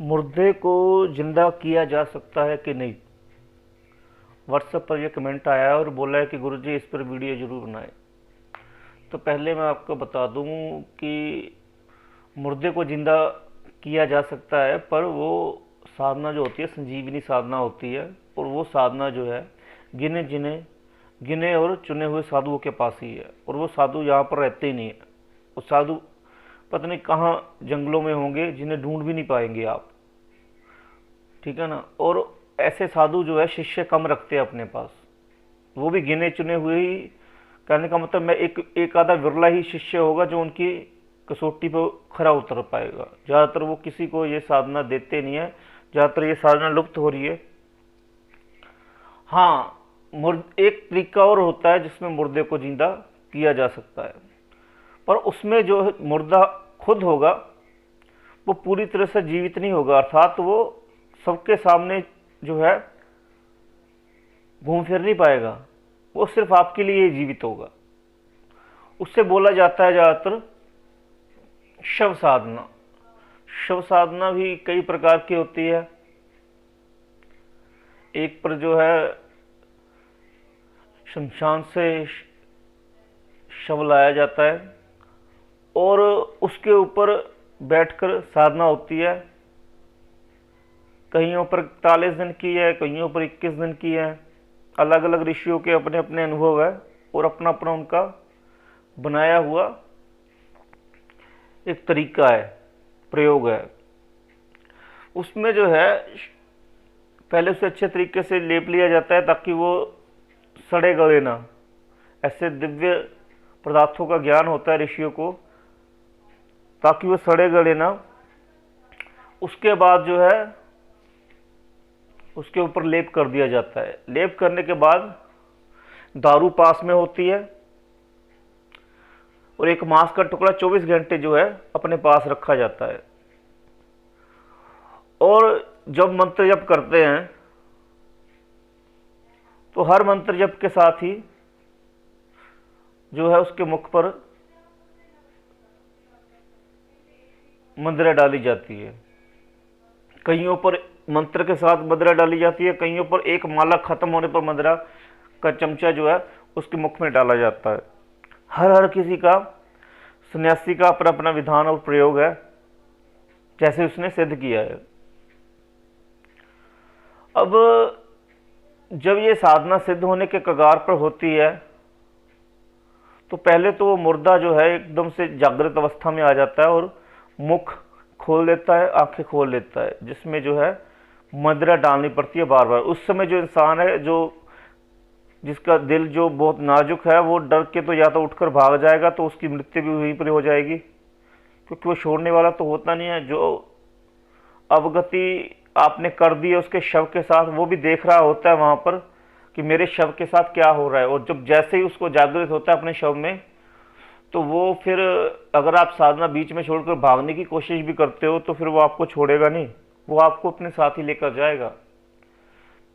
मुर्दे को जिंदा किया जा सकता है कि नहीं। व्हाट्सएप पर यह कमेंट आया है और बोला है कि गुरुजी इस पर वीडियो जरूर बनाएं। तो पहले मैं आपको बता दूं कि मुर्दे को जिंदा किया जा सकता है, पर वो साधना जो होती है संजीवनी साधना होती है, और वो साधना जो है गिने और चुने हुए साधुओं के पास ही है। और वो साधु यहाँ पर रहते ही नहीं है। वो साधु पता नहीं कहाँ जंगलों में होंगे, जिन्हें ढूंढ भी नहीं पाएंगे आप। ठीक है ना। और ऐसे साधु जो है शिष्य कम रखते हैं अपने पास, वो भी गिने चुने हुए ही। कहने का मतलब मैं एक आधा विरला ही शिष्य होगा जो उनकी कसौटी पर खरा उतर पाएगा। ज़्यादातर वो किसी को ये साधना देते नहीं है, ज़्यादातर ये साधना लुप्त हो रही है। हाँ, एक तरीका और होता है जिसमें मुर्दे को जिंदा किया जा सकता है, पर उसमें जो मुर्दा खुद होगा वो पूरी तरह से जीवित नहीं होगा, अर्थात वो सबके सामने जो है घूम फिर नहीं पाएगा, वो सिर्फ आपके लिए जीवित होगा। उससे बोला जाता है ज़्यादातर शव साधना। शव साधना भी कई प्रकार की होती है। एक पर जो है शमशान से शव लाया जाता है और उसके ऊपर बैठकर साधना होती है। कईयों पर 41 दिन की है, कईयों पर 21 दिन की है। अलग अलग ऋषियों के अपने अपने अनुभव है और अपना अपना उनका बनाया हुआ एक तरीका है, प्रयोग है। उसमें जो है पहले उसे अच्छे तरीके से लेप लिया जाता है ताकि वो सड़े गले ना। ऐसे दिव्य पदार्थों का ज्ञान होता है ऋषियों को, ताकि वो सड़े गले ना। उसके बाद जो है उसके ऊपर लेप कर दिया जाता है। लेप करने के बाद दारू पास में होती है और एक मांस का टुकड़ा 24 घंटे जो है अपने पास रखा जाता है। और जब मंत्र जप करते हैं तो हर मंत्र जप के साथ ही जो है उसके मुख पर मदिरा डाली जाती है। कईयों पर मंत्र के साथ मदिरा डाली जाती है, कईयों पर एक माला खत्म होने पर मदिरा का चमचा जो है उसके मुख में डाला जाता है। हर किसी का, सन्यासी का अपना अपना विधान और प्रयोग है, जैसे उसने सिद्ध किया है। अब जब ये साधना सिद्ध होने के कगार पर होती है तो पहले तो वो मुर्दा जो है एकदम से जागृत अवस्था में आ जाता है और मुख खोल लेता है, आंखें खोल लेता है, जिसमें जो है मदिरा डालनी पड़ती है बार बार। उस समय जो इंसान है, जो जिसका दिल जो बहुत नाजुक है, वो डर के तो या तो उठकर भाग जाएगा तो उसकी मृत्यु भी वहीं पर हो जाएगी, क्योंकि वो छोड़ने वाला तो होता नहीं है। जो अवगति आपने कर दी है उसके शव के साथ, वो भी देख रहा होता है वहाँ पर कि मेरे शव के साथ क्या हो रहा है। और जब जैसे ही उसको जागृत होता है अपने शव में, तो वो फिर अगर आप साधना बीच में छोड़कर भागने की कोशिश भी करते हो तो फिर वो आपको छोड़ेगा नहीं, वो आपको अपने साथ ही लेकर जाएगा।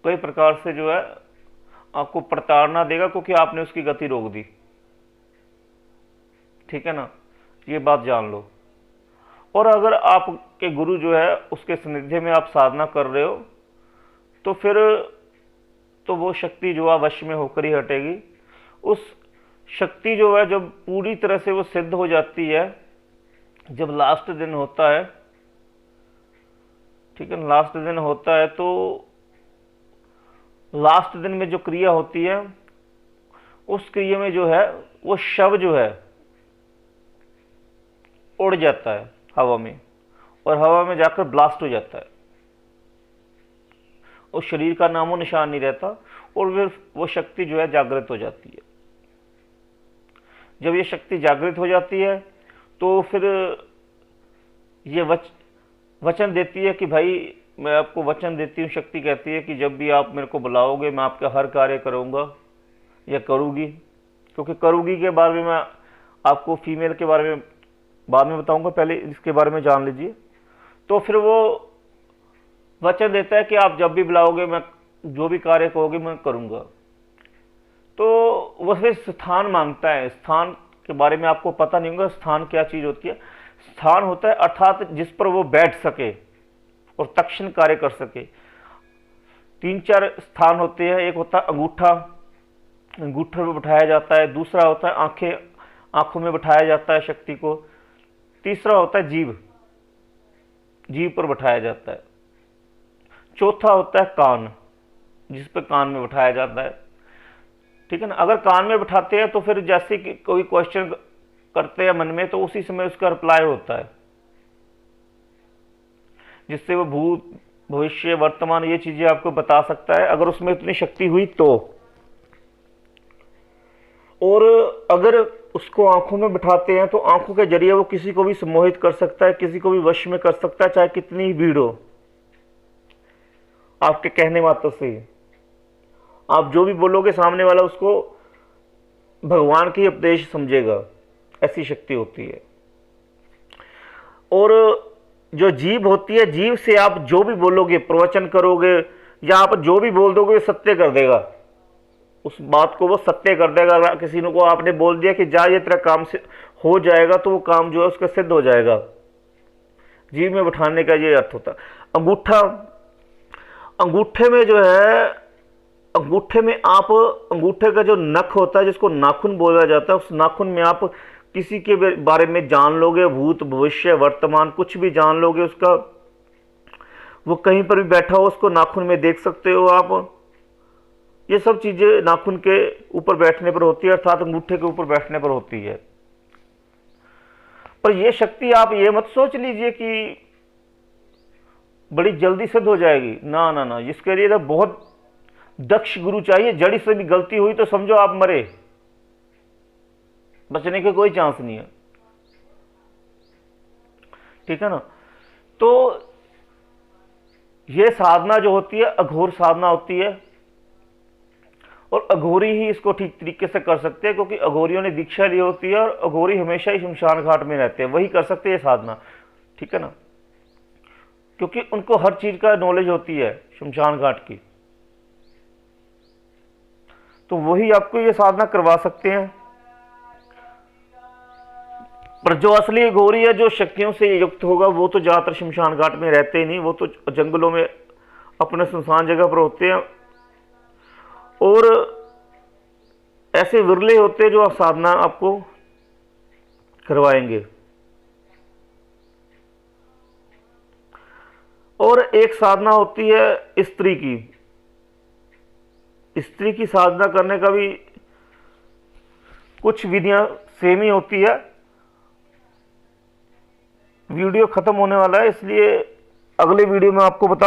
कई प्रकार से जो है आपको प्रताड़ना देगा, क्योंकि आपने उसकी गति रोक दी। ठीक है ना, ये बात जान लो। और अगर आपके गुरु जो है उसके सानिध्य में आप साधना कर रहे हो तो फिर तो वो शक्ति जो है वश में होकर ही हटेगी। उस शक्ति जो है जब पूरी तरह से वो सिद्ध हो जाती है, जब लास्ट दिन होता है, ठीक है, लास्ट दिन होता है, तो लास्ट दिन में जो क्रिया होती है उस क्रिया में जो है वो शव जो है उड़ जाता है हवा में, और हवा में जाकर ब्लास्ट हो जाता है। उस शरीर का नामो निशान नहीं रहता और फिर वो शक्ति जो है जागृत हो जाती है। जब ये शक्ति जागृत हो जाती है तो फिर ये वचन देती है कि भाई मैं आपको वचन देती हूँ, शक्ति कहती है कि जब भी आप मेरे को बुलाओगे मैं आपका हर कार्य करूँगा या करूँगी। क्योंकि करूँगी के बारे में मैं आपको फीमेल के बारे में बाद में बताऊँगा, पहले इसके बारे में जान लीजिए। तो फिर वो वचन देता है कि आप जब भी बुलाओगे मैं जो भी कार्य कहोगे मैं करूँगा। तो वो फिर स्थान मांगता है। स्थान के बारे में आपको पता नहीं होगा स्थान क्या चीज़ होती है। स्थान होता है अर्थात जिस पर वो बैठ सके, और तत्क्षण कार्य कर सके। 3-4 स्थान होते हैं। एक होता है अंगूठा, अंगूठे में बिठाया जाता है। दूसरा होता है आंखें, आंखों में बिठाया जाता है शक्ति को। तीसरा होता है जीभ, जीभ पर बिठाया जाता है। चौथा होता है कान, जिस पे कान में बिठाया जाता है। ठीक है ना। अगर कान में बिठाते हैं तो फिर जैसे कि कोई क्वेश्चन करते हैं मन में, तो उसी समय उसका रिप्लाई होता है, जिससे वो भूत भविष्य वर्तमान ये चीजें आपको बता सकता है, अगर उसमें इतनी शक्ति हुई तो। और अगर उसको आंखों में बिठाते हैं तो आंखों के जरिए वो किसी को भी सम्मोहित कर सकता है, किसी को भी वश में कर सकता है, चाहे कितनी ही भीड़ हो। आपके कहने मात्र से आप जो भी बोलोगे सामने वाला उसको भगवान की उपदेश समझेगा, ऐसी शक्ति होती है। और जो जीभ होती है, जीभ से आप जो भी बोलोगे, प्रवचन करोगे या आप जो भी बोल दोगे सत्य कर देगा, उस बात को वो सत्य कर देगा। अगर किसी को आपने बोल दिया कि जा ये तेरा काम से हो जाएगा, तो वो काम जो है उसका सिद्ध हो जाएगा। जीभ में बिठाने का ये अर्थ होता है। अंगूठा, अंगूठे में जो है, अंगूठे में आप, अंगूठे का जो नख होता है जिसको नाखून बोला जाता है, उस नाखून में आप किसी के बारे में जान लोगे, भूत भविष्य वर्तमान कुछ भी जान लोगे उसका। वो कहीं पर भी बैठा हो उसको नाखून में देख सकते हो आप। ये सब चीजें नाखून के ऊपर बैठने पर होती है, अर्थात अंगूठे के ऊपर बैठने पर होती है। पर यह शक्ति आप ये मत सोच लीजिए कि बड़ी जल्दी सिद्ध हो जाएगी, ना ना ना। इसके लिए तो बहुत दक्ष गुरु चाहिए। जड़ी से भी गलती हुई तो समझो आप मरे, बचने के कोई चांस नहीं है। ठीक है ना। तो यह साधना जो होती है अघोर साधना होती है, और अघोरी ही इसको ठीक तरीके से कर सकते हैं, क्योंकि अघोरियों ने दीक्षा ली होती है और अघोरी हमेशा ही शमशान घाट में रहते हैं, वही कर सकते हैं साधना। ठीक है ना। क्योंकि उनको हर चीज का नॉलेज होती है शमशान घाट की, तो वही आपको ये साधना करवा सकते हैं। पर जो असली घोरी है, जो शक्तियों से युक्त होगा, वो तो ज्यादातर शमशान घाट में रहते ही नहीं, वो तो जंगलों में अपने सुनसान जगह पर होते हैं। और ऐसे विरले होते हैं जो साधना आपको करवाएंगे। और एक साधना होती है स्त्री की। स्त्री की साधना करने का भी कुछ विधियां सेम ही होती है। वीडियो खत्म होने वाला है, इसलिए अगले वीडियो में आपको बता